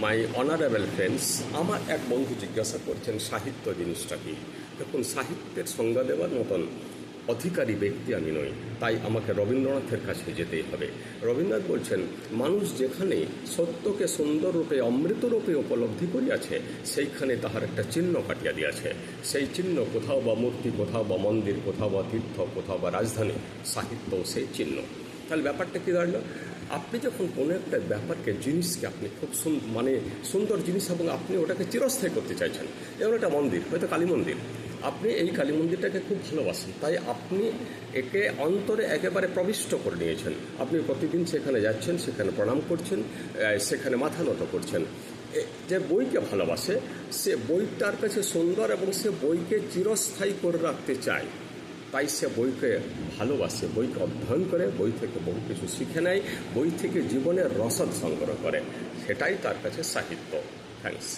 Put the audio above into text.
My honourable friends, আমার এক বন্ধু জিজ্ঞাসা করছেন সাহিত্য জিনিসটা কি। দেখুন, সাহিত্যের সংজ্ঞা দেওয়ার মতন অধিকারী ব্যক্তি আমি নই, তাই আমাকে রবীন্দ্রনাথের কাছে যেতেই হবে। রবীন্দ্রনাথ বলছেন, মানুষ যেখানে সত্যকে সুন্দররূপে অমৃতরূপে উপলব্ধি করিয়াছে, সেইখানে তাহার একটা চিহ্ন কাটিয়া দিয়াছে। সেই চিহ্ন কোথাও বা মূর্তি, কোথাও বা মন্দির, কোথাও বা তীর্থ, কোথাও বা রাজধানী, সাহিত্য সেই চিহ্ন। তাহলে ব্যাপারটা কী দাঁড়ালো? আপনি যখন কোনো একটা ব্যাপারকে, জিনিসকে আপনি খুব সুন্দর জিনিস এবং আপনি ওটাকে চিরস্থায়ী করতে চাইছেন, যেমন একটা মন্দির, হয়তো কালী মন্দির, আপনি এই কালী মন্দিরটাকে খুব ভালোবাসেন, তাই আপনি একে অন্তরে একেবারে প্রবিষ্ট করে নিয়েছেন। আপনি প্রতিদিন সেখানে যাচ্ছেন, সেখানে প্রণাম করছেন, সেখানে মাথা নত করছেন। যে বইকে ভালোবাসে, সে বইটার কাছে সুন্দর এবং সে বইকে চিরস্থায়ী করে রাখতে চায়, তাই সে বইকে ভালোবাসে, বইকে অধ্যয়ন করে, বই থেকে বহু কিছু শিখে নেয়, বই থেকে জীবনের রসদ সংগ্রহ করে। সেটাই তার কাছে সাহিত্য। থ্যাঙ্কস।